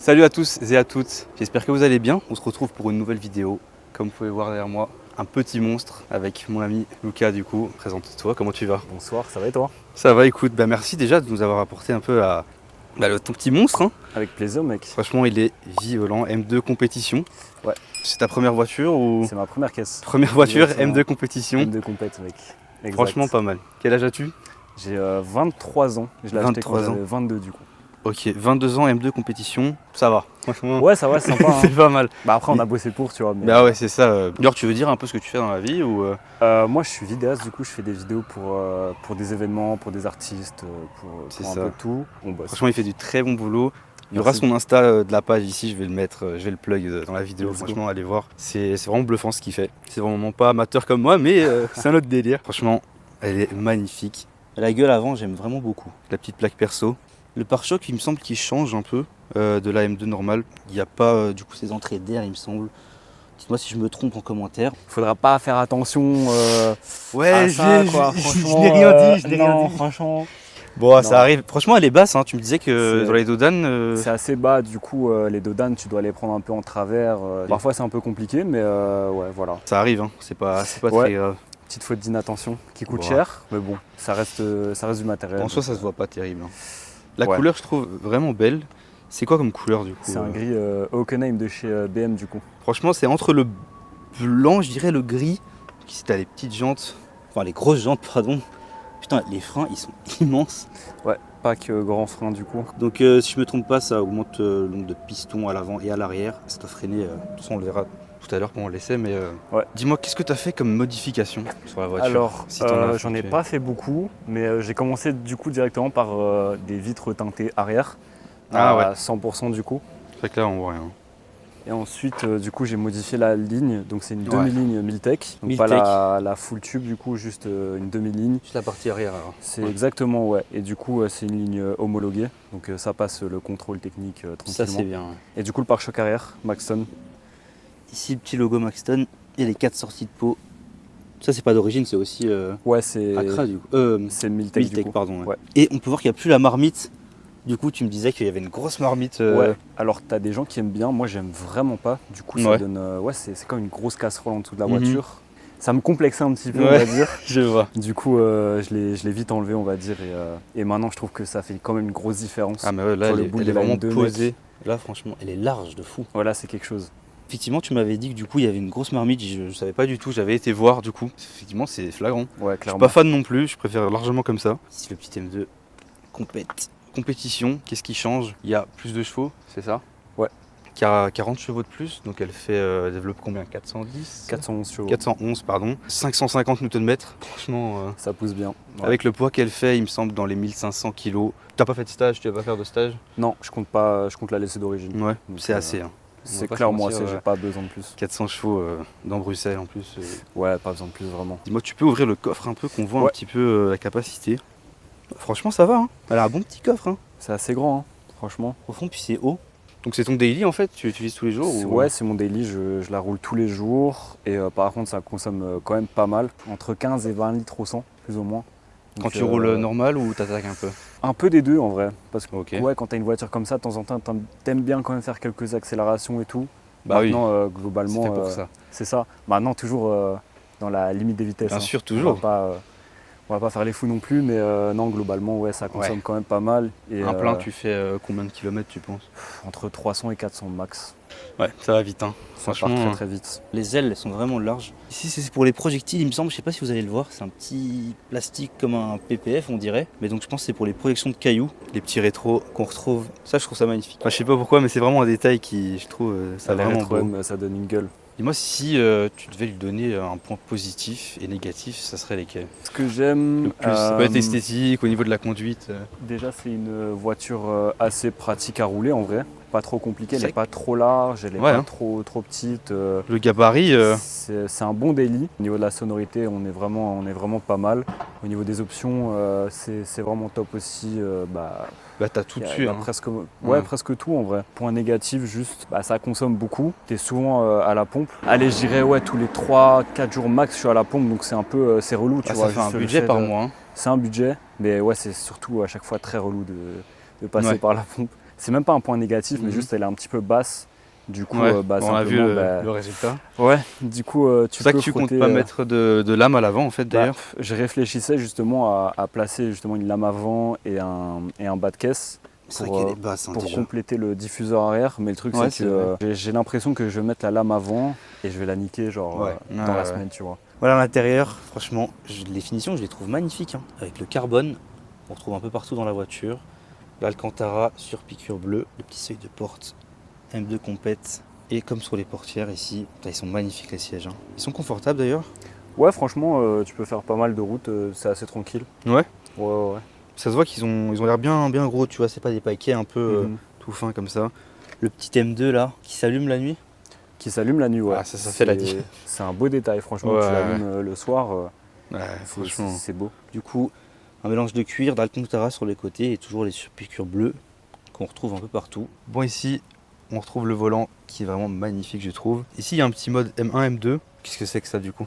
Salut à tous et à toutes, j'espère que vous allez bien. On se retrouve pour une nouvelle vidéo. Comme vous pouvez voir derrière moi, un petit monstre avec mon ami Lucas du coup. Présente-toi, comment tu vas? Bonsoir, ça va et toi? Ça va, écoute, merci déjà de nous avoir apporté un peu ton petit monstre. Hein. Avec plaisir mec. Franchement, il est violent, M2 compétition. Ouais. C'est ta première voiture ou? C'est ma première caisse. Première voiture, Exactement. M2 compétition. M2 compète mec. Exact. Franchement pas mal. Quel âge as-tu? J'ai 23 ans, je l'ai acheté quand 23 ans. j'avais 22 du coup. Ok, 22 ans, M2 compétition, ça va. Franchement, Ouais ça va, c'est sympa. c'est Hein. pas mal. Bah après on a bossé pour tu vois. Mais, Bah ouais, c'est ça. D'ailleurs, tu veux dire un peu ce que tu fais dans la vie ou moi je suis vidéaste du coup, je fais des vidéos pour des événements, pour des artistes, pour un ça. peu de tout. On bosse. Franchement, il fait du très bon boulot. Il y aura Merci. son Insta de la page ici, je vais le mettre, je vais le plug dans la vidéo. Let's go. Franchement, allez voir. C'est vraiment bluffant ce qu'il fait. C'est vraiment pas amateur comme moi, mais c'est un autre délire. Franchement, elle est magnifique. La gueule avant, j'aime vraiment beaucoup. La petite plaque perso. Le pare-choc, il me semble qu'il change un peu de la M2 normale. Il n'y a pas du coup ces entrées d'air, il me semble. Dites-moi si je me trompe en commentaire. Faudra pas faire attention Ouais, à ça quoi. je n'ai rien dit, je n'ai rien non, dit. franchement. Bon, Non. ça arrive. Franchement, elle est basse. Hein. Tu me disais que C'est- dans les Dodan. C'est assez bas, du coup les dodanes tu dois les prendre un peu en travers. Parfois c'est un peu compliqué mais ouais voilà. Ça arrive, hein. C'est pas Ouais. très grave. Petite faute d'inattention qui coûte Bon. cher, mais bon, ça reste du matériel. En soi, ça se voit pas terrible. Hein. La Ouais. couleur, je trouve vraiment belle. C'est quoi comme couleur du coup? C'est un gris Hockenheim de chez BM du coup. Franchement, c'est entre le blanc, je dirais, le gris. Ici, t'as les petites jantes, enfin les grosses jantes, pardon. Putain, les freins, ils sont immenses. Ouais, pack grand frein du coup. Donc, si je me trompe pas, ça augmente le nombre de pistons à l'avant et à l'arrière. Ça doit freiner. De toute façon, on le verra tout à l'heure pendant l'essai. Mais Ouais. dis-moi, qu'est-ce que t'as fait comme modification sur la voiture? Alors, si t'en as j'en ai effectué. pas fait beaucoup, mais j'ai commencé du coup directement par des vitres teintées arrière. Ah ouais. À 100% du coup. C'est vrai que là, on voit rien. Et ensuite, du coup, j'ai modifié la ligne. Donc, c'est une Ouais. demi-ligne Miltech. Donc, Miltech. pas la full tube, du coup, juste une demi-ligne. Juste la partie arrière alors. C'est Ouais. exactement, ouais. Et du coup, c'est une ligne homologuée. Donc, ça passe le contrôle technique Ça, tranquillement. c'est bien. Ouais. Et du coup, le pare-choc arrière, Maxton. Ici, le petit logo Maxton et les 4 sorties de peau. Ça, c'est pas d'origine, c'est aussi Ouais, c'est Accra du coup. c'est le Miltech, du Miltech, coup. pardon. Ouais. Ouais. Et on peut voir qu'il n'y a plus la marmite. Du coup, tu me disais qu'il y avait une grosse marmite. Ouais. Alors, t'as des gens qui aiment bien. Moi, j'aime vraiment pas. Du coup, ça Ouais. donne. Ouais, c'est comme une grosse casserole en dessous de la Mhm. voiture. Ça me complexait un petit peu, on Ouais. va dire. Je vois. Du coup, je l'ai vite enlevé, on va dire. Et maintenant, je trouve que ça fait quand même une grosse différence. Ah, mais ouais, là, Sur elle le est, bout elle de est la vraiment M2, posée. mec. Là, franchement, elle est large de fou. Voilà, c'est quelque chose. Effectivement, tu m'avais dit que du coup, il y avait une grosse marmite. Je savais pas du tout. J'avais été voir du coup. Effectivement, c'est flagrant. Ouais, Je suis clairement. pas fan non plus. Je préfère largement comme ça. Ici, le petit M2 compétition. Qu'est-ce qui change? Il y a plus de chevaux, c'est ça? Ouais. 40 chevaux de plus. Donc, elle fait développe combien? 410 411 chevaux. 411, pardon. 550 Nm. Franchement, Ça pousse bien. Ouais. avec le poids qu'elle fait, il me semble, dans les 1500 kg. T'as pas fait de stage? Tu vas pas faire de stage? Non, je compte pas, je compte la laisser d'origine. Ouais, Donc, c'est assez. Hein. On C'est va pas se clairement mentir, assez, j'ai pas besoin de plus. 400 chevaux dans Bruxelles en plus. Ouais, pas besoin de plus vraiment. Dis-moi, tu peux ouvrir le coffre un peu, qu'on voit un Ouais. petit peu la capacité. Franchement, ça va. Hein. Elle a un bon petit coffre. Hein. C'est assez grand, hein, franchement. Au fond, puis c'est haut. Donc c'est ton daily en fait? Tu l'utilises tous les jours ou... Ouais, c'est mon daily, je la roule tous les jours. Et par contre, ça consomme quand même pas mal. Entre 15 et 20 litres au 100, plus ou moins. Quand Donc, tu roules normal ou t'attaques un peu? Un peu des deux en vrai. Parce que Ok. ouais, quand t'as une voiture comme ça, de temps en temps, t'aimes bien quand même faire quelques accélérations et tout. Bah oui, Maintenant, c'est globalement, fait pour ça. c'est ça. Maintenant, toujours dans la limite des vitesses. Bien hein. sûr, toujours. On va pas faire les fous non plus, mais non, globalement, ouais, ça consomme Ouais. quand même pas mal. Et, Un plein, tu fais combien de kilomètres tu penses? entre 300 et 400 max. Ouais, ça va vite. Hein. Ça part Franchement, très très vite. les ailes elles sont vraiment larges. Ici, c'est pour les projectiles, il me semble. Je sais pas si vous allez le voir. C'est un petit plastique comme un PPF, on dirait. Mais donc, je pense que c'est pour les projections de cailloux. Les petits rétros qu'on retrouve. Ça, je trouve ça magnifique. Enfin, je sais pas pourquoi, mais c'est vraiment un détail qui, je trouve, ça Les vraiment rétro beau. M, ça donne une gueule. Dis-moi, si tu devais lui donner un point positif et négatif, ça serait lesquels? Ce que j'aime, Le plus, ça peut être esthétique, au niveau de la conduite. déjà, c'est une voiture assez pratique à rouler en vrai. Pas trop compliquée, elle C'est- n'est pas trop large, elle n'est Ouais, pas hein. trop petite. Le gabarit, C'est un bon daily. Au niveau de la sonorité, on est vraiment pas mal. Au niveau des options, c'est vraiment top aussi. bah t'as tout Il y a dessus. Hein. presque, Ouais. presque tout en vrai. Point négatif, juste, ça consomme beaucoup. Tu es souvent à la pompe. Allez, je dirais tous les 3-4 jours max, je suis à la pompe, donc c'est un peu c'est relou. Tu Ah, vois, ça fait un juste le budget fait par de- mois. Hein. C'est un budget, mais ouais, c'est surtout à chaque fois très relou de passer Ouais. par la pompe. c'est même pas un point négatif, mais Mhm. juste elle est un petit peu basse. Du coup, Ouais, on a vu simplement, le résultat. ouais, du coup, tu C'est ça peux que tu comptes frotter, pas mettre de lame à l'avant en fait d'ailleurs. je réfléchissais justement à placer justement une lame avant et un bas de caisse C'est pour, vrai qu'elle est basse hein, pour déjà. compléter le diffuseur arrière. Mais le truc, Ouais, c'est c'est que j'ai l'impression que je vais mettre la lame avant et je vais la niquer genre Ouais. dans Ouais, la ouais. semaine, tu vois. Voilà, à l'intérieur, franchement, les finitions, je les trouve magnifiques. Hein. Avec le carbone, on retrouve un peu partout dans la voiture. L'Alcantara sur piqûre bleue, le petit seuil de porte, M2 compète. Et comme sur les portières ici, ils sont magnifiques les sièges. Hein. Ils sont confortables d'ailleurs. Ouais, franchement, tu peux faire pas mal de routes, c'est assez tranquille. Ouais. Ouais. Ça se voit qu'ils ont l'air bien gros, tu vois, c'est pas des paquets un peu Mhm. tout fins comme ça. Le petit M2 là, qui s'allume la nuit. Qui s'allume la nuit, ouais. Ah, ça fait la diff. C'est un beau détail, franchement. Ouais. Tu l'allumes le soir, Ouais, franchement. c'est beau. Du coup, un mélange de cuir, d'Alcantara sur les côtés et toujours les surpiqûres bleues qu'on retrouve un peu partout. Bon, ici, on retrouve le volant qui est vraiment magnifique, je trouve. Ici, il y a un petit mode M1, M2. Qu'est-ce que c'est que ça du coup?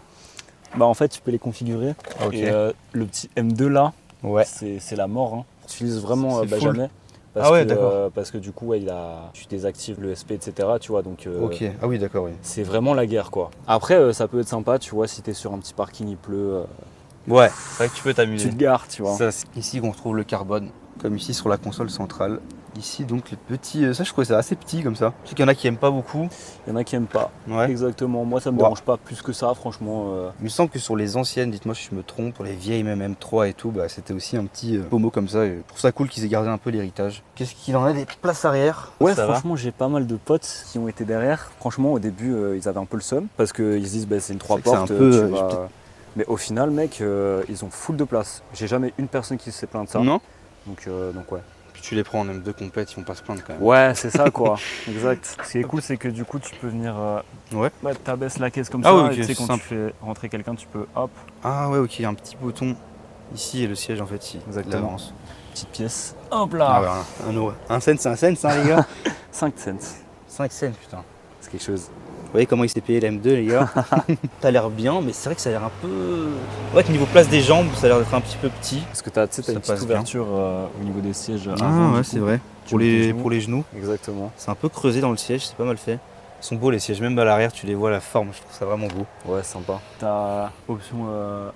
Bah, en fait, tu peux les configurer. Ok. Et le petit M2 là, Ouais. c'est la mort. Hein. Tu l'utilises vraiment C'est full. jamais. Ah ouais, d'accord. Parce que du coup, ouais, tu désactives le SP, etc. Tu vois, donc Ok. Ah oui, d'accord, oui. c'est vraiment la guerre, quoi. Après, ça peut être sympa, tu vois, si t'es sur un petit parking, il pleut, Ouais, c'est vrai que tu peux t'amuser. tu te gares, tu vois. Ça, c'est ici qu'on retrouve le carbone, comme ici sur la console centrale. Ici, donc, les petits. Ça, je trouvais ça assez petit comme ça. Je sais qu'il y en a qui aiment pas beaucoup. Il y en a qui aiment pas. Ouais. Exactement. Moi, ça me Ouais. dérange pas plus que ça, franchement. Il me semble que sur les anciennes, dites-moi si je me trompe, pour les vieilles même M3 et tout, bah, c'était aussi un petit pommeau comme ça. Et je trouve ça cool qu'ils aient gardé un peu l'héritage. Qu'est-ce qu'il en a des places arrière? Ouais, Ça va. franchement, j'ai pas mal de potes qui ont été derrière. Franchement, au début, ils avaient un peu le seum parce qu'ils se disent, bah, c'est une 3 C'est que c'est portes. un peu, tu j'ai vas- peut-être- Mais au final, mec, ils ont full de place. J'ai jamais une personne qui s'est plaint de ça. Non. Donc ouais. Puis tu les prends en M2 compète, ils vont pas se plaindre quand même. Ouais, c'est ça, quoi. Exact. Ce qui est cool, c'est que du coup, tu peux venir. Ouais. T'abaisses la caisse comme Ah ça. oui, ok, et tu sais, quand simple. tu fais rentrer quelqu'un, tu peux, hop, Ah ouais, ok, il y a un petit bouton ici et le siège en fait, il Exactement. avance. petite pièce. Hop Ah là ouais, un euro. Un cent, c'est un cent, hein, les gars. 5 cents. 5 cents, putain. C'est quelque chose. Vous voyez comment il s'est payé la M2 les gars. Ça a l'air bien mais c'est vrai que ça a l'air un peu... Ouais, niveau place des jambes ça a l'air d'être un petit peu petit. Parce que t'as Ça une petite passe bien. ouverture au niveau des sièges. Ah avant, ouais du c'est coup. vrai. Tu Pour mets tes les, genoux. pour les genoux. Exactement. C'est un peu creusé dans le siège, c'est pas mal fait. Ils sont beaux les sièges, même à l'arrière tu les vois la forme, je trouve ça vraiment beau. Ouais, sympa. T'as option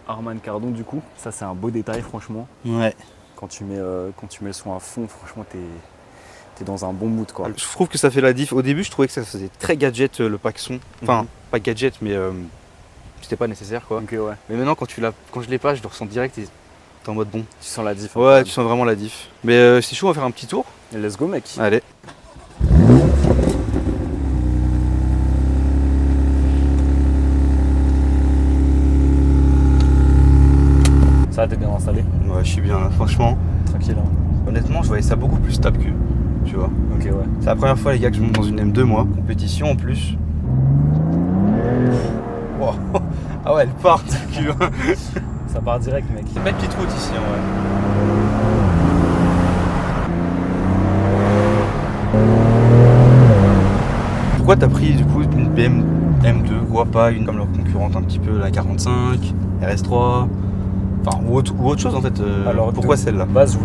Harman Kardon du coup. Ça, c'est un beau détail, franchement. Ouais. Quand tu mets le son à fond, franchement, t'es dans un bon mood, quoi. Je trouve que ça fait la diff. Au débui je trouvais que ça faisait très gadget le pack son. Enfin, Mhm. pas gadget mais c'était pas nécessaire quoi. Ok, ouais. Mais maintenant quand je l'ai pas, je le ressens direct et t'es en mode bon. Tu sens la diff. Ouais, tu sens vraiment la diff. Mais c'est chaud, on va faire un petit tour. Let's go, mec. Allez. Ça va, t'es bien installé. Ouais, je suis bien là, franchement. Tranquille, hein. Honnêtement, je voyais ça beaucoup plus stable que, tu vois. Ok, ouais. C'est la première fois, les gars, que je monte dans une M2, moi. Compétition en plus. Wow. Ah ouais, elle part, tu vois. Ça part direct, mec. C'est pas une petite route ici, en vrai. Pourquoi t'as pris du coup une BM M2, quoi, pas une comme leur concurrente un petit peu, la 45, RS3, enfin ou autre chose en fait. Alors, pourquoi de celle-là? base,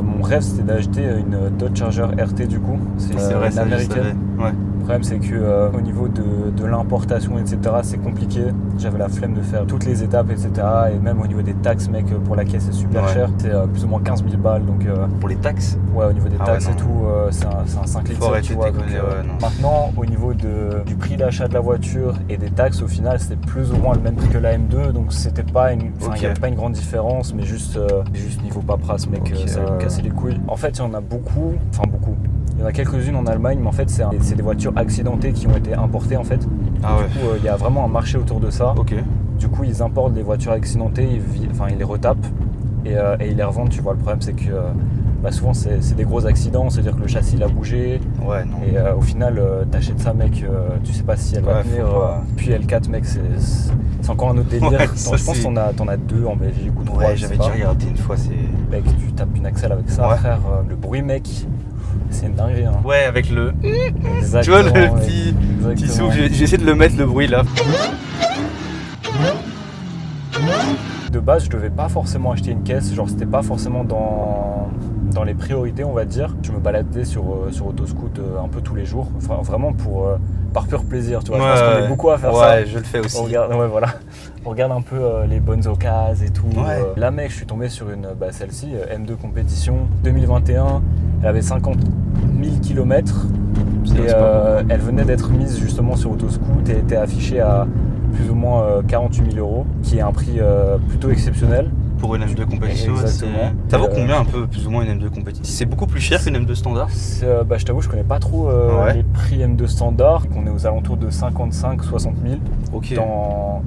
mon rêve, c'était d'acheter une Dodge Charger RT du coup. C'est vrai, une ça, je américaine. savais. Ouais. Le problème, c'est que au niveau de l'importation, etc., c'est compliqué. J'avais la flemme de faire toutes les étapes, etc. Et même au niveau des taxes, mec, pour la caisse, c'est super Ouais. cher. C'est plus ou moins 15 000 balles. Donc, Pour les taxes. ouais, au niveau des Ah taxes ouais, et non. tout, c'est un 5 litres, Faut arrêter tu de vois. déconner, ouais, non. Maintenant, au niveau du prix d'achat de la voiture et des taxes, au final, c'était plus ou moins le même prix que la M2. Donc, c'était pas il n'y Ok. avait pas une grande différence, mais juste niveau paperasse, mec, Ok, ça me cassait les couilles. En fait, il y en a beaucoup. Il y en a quelques-unes en Allemagne, mais en fait, c'est des voitures accidentées qui ont été importées, en fait. Ah ouais. Du coup, il y a vraiment un marché autour de ça. Ok. Du coup, ils importent des voitures accidentées, ils les retapent et ils les revendent, tu vois. Le problème, c'est que souvent, c'est des gros accidents, c'est-à-dire que le châssis il a bougé. Ouais, non. Et au final, t'achètes ça, mec, tu sais pas si elle va Ouais, tenir. faut pas. Puis L4, mec, c'est encore un autre délire. Ouais, je ça, pense que c'est- t'en as deux en Belgique ou trois. Ouais, je sais j'avais pas. déjà regardé une fois, c'est. Mec, tu tapes une axle avec ça, Ouais. frère. Le bruit, mec, c'est une dinguerie. Hein. Ouais, avec le. Exactement, Tu vois le ouais. petit Exactement. souffle, j'ai essayé de le mettre le bruit là. De base, je devais pas forcément acheter une caisse, genre c'était pas forcément dans dans les priorités, on va dire. Je me baladais sur Autoscoot un peu tous les jours, enfin vraiment par pur plaisir, tu vois. Je pense qu'on est beaucoup à faire ça. Ouais, je le fais aussi. On regarde un peu les bonnes occasions et tout. Ouais. Là, mec, je suis tombé sur celle-ci, M2 Compétition 2021. Elle avait 50 000 km et elle venait d'être mise justement sur Autoscoot et était affichée à plus ou moins 48 000 €, qui est un prix plutôt exceptionnel. Pour une M2 compétition, exactement. Ça vaut combien un peu, plus ou moins, une M2 compétition? C'est beaucoup plus cher qu'une M2 standard? Je t'avoue, je connais pas trop les prix M2 standard. On est aux alentours de 55 60 000 Ok.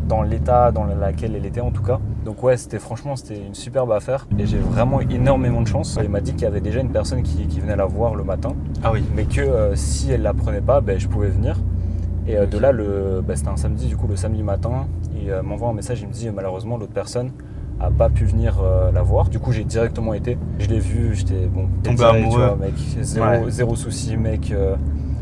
dans l'état dans lequel elle était en tout cas. Donc ouais, c'était une superbe affaire et j'ai vraiment énormément de chance. Il m'a dit qu'il y avait déjà une personne qui venait la voir le matin, Ah oui. mais que si elle la prenait pas, je pouvais venir. Et de là, c'était un samedi, du coup le samedi matin, il m'envoie un message, il me dit malheureusement l'autre personne a pas pu venir la voir. Du coup j'ai directement été, je l'ai vu, j'étais tombé direct, amoureux, tu vois, mec, zéro souci mec.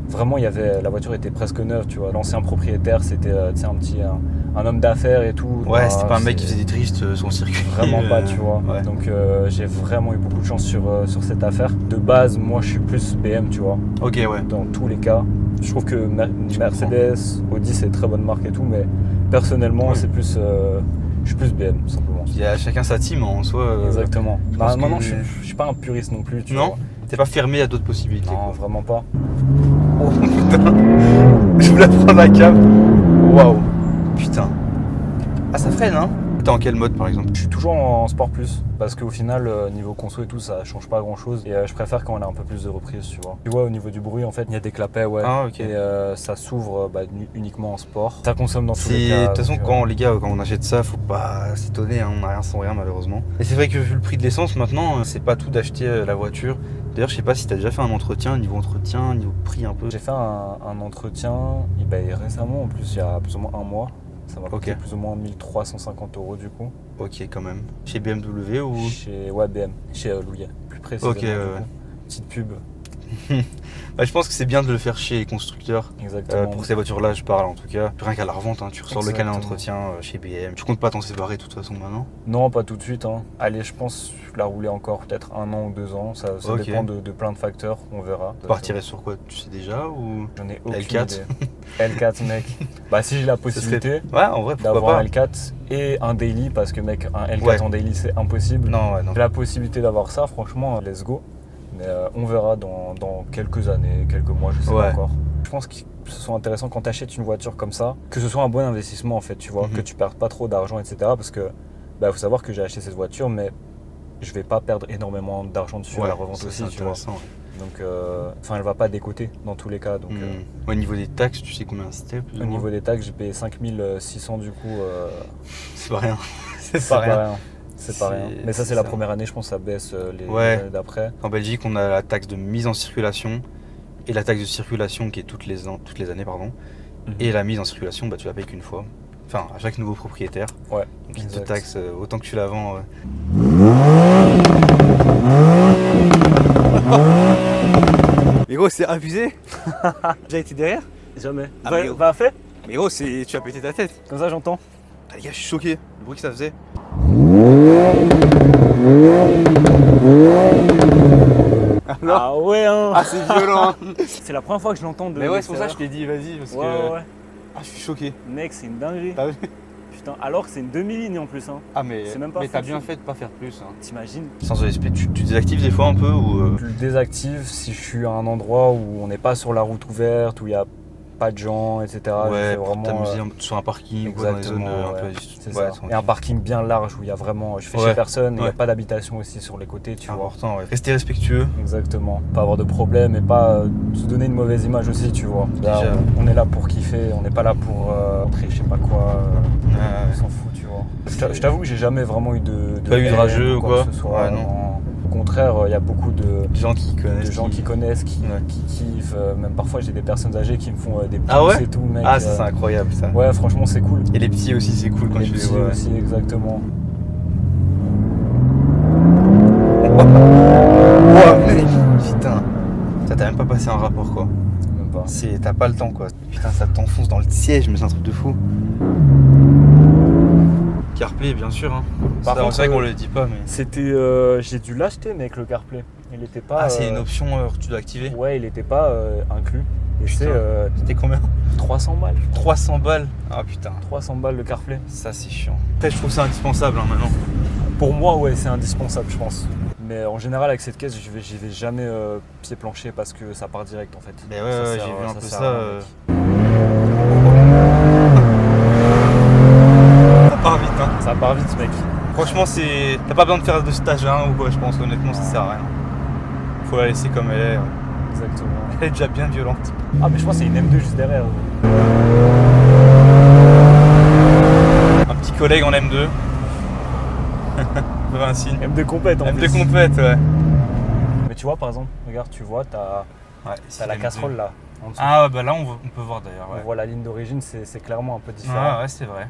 Vraiment la voiture était presque neuve, tu vois. L'ancien propriétaire c'était un homme d'affaires et tout. Ouais, c'était pas un mec qui faisait des drifts sur le circuit. Vraiment pas, tu vois. Ouais. Donc j'ai vraiment eu beaucoup de chance sur cette affaire. De base, moi je suis plus BM, tu vois. Ok, ouais. Dans tous les cas. Je trouve que Mercedes, Audi c'est une très bonne marque et tout, mais personnellement c'est plus je suis plus BM simplement. Il y a chacun sa team en soi. Exactement. Maintenant que- je suis pas un puriste non plus, tu Non vois. T'es pas fermé à d'autres possibilités. Non, quoi. vraiment pas. Oh putain. Je voulais prendre la cam. Waouh. Putain. Ah, ça freine, hein? T'es en quel mode par exemple? Je suis toujours en Sport Plus parce qu'au final, niveau conso et tout, ça change pas grand chose. Et je préfère quand on a un peu plus de reprise, tu vois. Tu vois, au niveau du bruit, en fait, il y a des clapets, ouais. Ah, ok. Et ça s'ouvre uniquement en sport. Ça consomme dans tous les C'est cas. de toute façon, donc, les gars, quand on achète ça, faut pas s'étonner, hein, on n'a rien sans rien malheureusement. Et c'est vrai que vu le prix de l'essence maintenant, c'est pas tout d'acheter la voiture. D'ailleurs, je sais pas si t'as déjà fait un entretien, niveau prix un peu. j'ai fait un entretien récemment, en plus, il y a plus ou moins un mois. Ça m'a coûté plus ou moins 1350 € du coup. Ok, quand même. Chez BMW ou? Chez BM, chez Louis, plus précisément. Ok, du ouais. coup. Petite pub. Bah, je pense que c'est bien de le faire chez les constructeurs. Exactement. Pour ces voitures-là, je parle en tout cas. Rien qu'à la revente, hein, tu ressors le canal Exactement. d'entretien chez BM. Tu comptes pas t'en séparer de toute façon maintenant? Non, pas tout de suite. Hein. Allez, je pense la rouler encore peut-être 1 an ou 2 ans. Ça Ok. dépend de plein de facteurs, on verra. Tu partirais sur quoi? Tu sais déjà ou? J'en ai aucune L4. idée. L4, mec. Si j'ai la possibilité Ouais, en vrai, pourquoi d'avoir pas? un L4 et un daily, parce que mec, un L4 Ouais. en daily, c'est impossible. Non, ouais, non. J'ai la possibilité d'avoir ça, franchement, let's go. Mais on verra dans quelques années, quelques mois, je sais pas encore. Je pense que ce soit intéressant quand tu achètes une voiture comme ça, que ce soit un bon investissement en fait, tu vois, que tu perdes pas trop d'argent, etc. Parce que faut savoir que j'ai acheté cette voiture, mais je vais pas perdre énormément d'argent dessus à la revente aussi, tu vois. Donc, elle va pas décoter dans tous les cas. Donc, au niveau des taxes, tu sais combien c'était plus au niveau des taxes, j'ai payé 5600 du coup. C'est pas rien. C'est pas rien. C'est pas rien. Mais ça, c'est la première année, je pense que ça baisse les années d'après. En Belgique, on a la taxe de mise en circulation et la taxe de circulation qui est toutes les années, pardon. Et la mise en circulation, tu la payes qu'une fois. Enfin, à chaque nouveau propriétaire. Ouais. Donc il te taxe autant que tu la vends. Mais gros, c'est abusé. J'ai été derrière. Jamais. Ah, mais Va fait. Mais gros, tu as pété ta tête. Comme ça, j'entends. Ah, les gars, je suis choqué. Le bruit que ça faisait. Ah ouais, hein. Ah, c'est violent. Hein. C'est la première fois que je l'entends de. Mais ouais, c'est pour ça que je t'ai dit, vas-y, parce que. Ouais. Ah, je suis choqué. Mec, c'est une dinguerie. T'as vu? Putain, alors que c'est une demi-ligne en plus. Hein. Ah, mais c'est même pas t'as foutu. bien fait de pas faire plus. Hein. T'imagines? Sans ESP, tu désactives des fois un peu ou. Je le désactive si je suis à un endroit où on n'est pas sur la route ouverte, où il y a pas de gens, etc. Ouais, pour pour t'amuser sur un parking ou dans des zones un peu. C'est ça. Et un parking bien large où il y a vraiment. Je fais chez personne, et il n'y a pas d'habitation aussi sur les côtés, tu vois. Important, ouais. Rester respectueux. Exactement. Pas avoir de problème et pas se donner une mauvaise image aussi, tu vois. Là, on est là pour kiffer, on n'est pas là pour montrer je sais pas quoi. On s'en fout, tu vois. Je t'avoue que j'ai jamais vraiment eu de pas eu de rageux ou quoi que ce soit. Non. Au contraire, il y a beaucoup de gens qui connaissent, qui kiffent. Même parfois, j'ai des personnes âgées qui me font des pouces et tout, mec. Ah, ça, c'est incroyable ça. Ouais, franchement, c'est cool. Et les petits aussi, c'est cool quand tu les vois. Les petits aussi, exactement. Oh, mec, putain. Ça t'a même pas passé un rapport, quoi. Même pas. T'as pas le temps, quoi. Putain, ça t'enfonce dans le siège, mais c'est un truc de fou. CarPlay, bien sûr. Hein. C'est vrai qu'on le dit pas, mais. C'était, j'ai dû l'acheter, mec, le CarPlay. Il était pas. Ah, c'est une option que tu dois activer. Ouais, il était pas inclus. Et Putain. C'était combien? 300 balles. 300 balles. Ah putain. 300 balles de CarPlay. Ça, c'est chiant. Après, je trouve ça indispensable maintenant. Pour moi, ouais, c'est indispensable, je pense. Mais en général, avec cette caisse, j'y vais jamais pied plancher parce que ça part direct en fait. Mais ouais, j'ai vu un peu ça. Ça part vite, hein. Ça part vite, mec. Franchement, t'as pas besoin de faire de stage 1 ou quoi, je pense. Honnêtement, ça sert à rien. Faut la laisser comme elle est. Exactement. Elle est déjà bien violente. Ah, mais je pense que c'est une M2 juste derrière. Un petit collègue en M2. Un signe. M2 complète en plus. M2 complète, ouais. Mais tu vois, par exemple, regarde, tu vois, t'as la casserole là. En dessous. Ah, bah là, on peut voir d'ailleurs. Ouais. On voit la ligne d'origine, c'est clairement un peu différent. Ah, ouais, c'est vrai.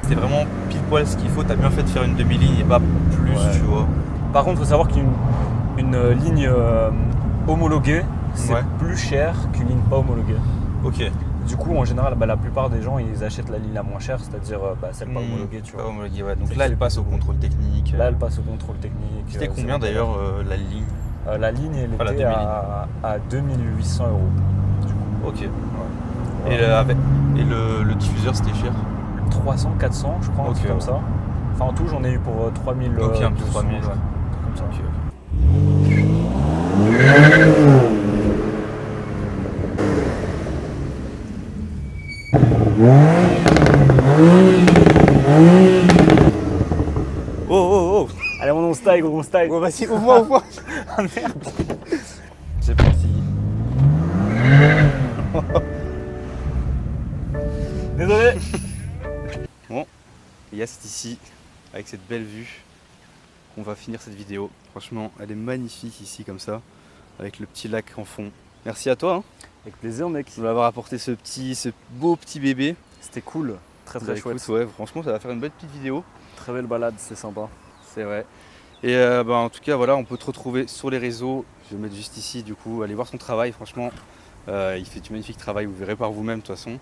C'était vraiment pile poil ce qu'il faut. T'as bien fait de faire une demi-ligne et pas plus, Ouais. tu vois. Par contre, il faut savoir qu'une ligne homologuée, c'est Ouais. plus cher qu'une ligne pas homologuée. Ok. Du coup, en général, la plupart des gens, ils achètent la ligne la moins chère, c'est-à-dire celle pas homologuée, tu Pas vois. homologué, ouais. Donc C'est là, elle fait passe au contrôle technique. Là, elle passe au contrôle technique. C'était combien d'ailleurs la ligne? La ligne, elle Ah, la était à 2800 €. Ok. Ouais. Et le diffuseur, c'était cher? 300, 400, je crois, un Ok, truc comme ouais. ça. Enfin, en tout, j'en ai eu pour 3000. Ok, un peu 3000, ouais. Comme ça. Ok. Oh oh oh! Allez, on style, gros, on style. Oh, vas-y, ouvre-moi! Ah merde. C'est parti. Désolé. Bon, yes, c'est ici, avec cette belle vue, qu'on va finir cette vidéo. Franchement, elle est magnifique ici, comme ça, avec le petit lac en fond. Merci à toi, hein, Avec plaisir, mec. de m'avoir apporté ce beau petit bébé. C'était cool. Très Bah, très écoute, chouette. ouais, franchement, ça va faire une belle petite vidéo. Très belle balade, c'est sympa. C'est vrai. Et en tout cas, voilà, on peut te retrouver sur les réseaux. Je vais mettre juste ici, du coup, allez voir son travail. Franchement, il fait du magnifique travail. Vous verrez par vous-même, de toute façon.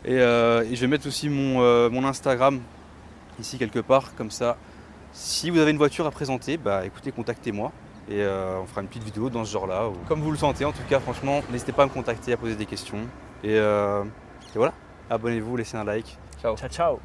Et je vais mettre aussi mon Instagram ici quelque part, comme ça. Si vous avez une voiture à présenter, bah écoutez, contactez-moi. Et on fera une petite vidéo dans ce genre-là. Comme vous le sentez, en tout cas, franchement, n'hésitez pas à me contacter, à poser des questions. Et voilà, abonnez-vous, laissez un like. Ciao. Ciao, ciao.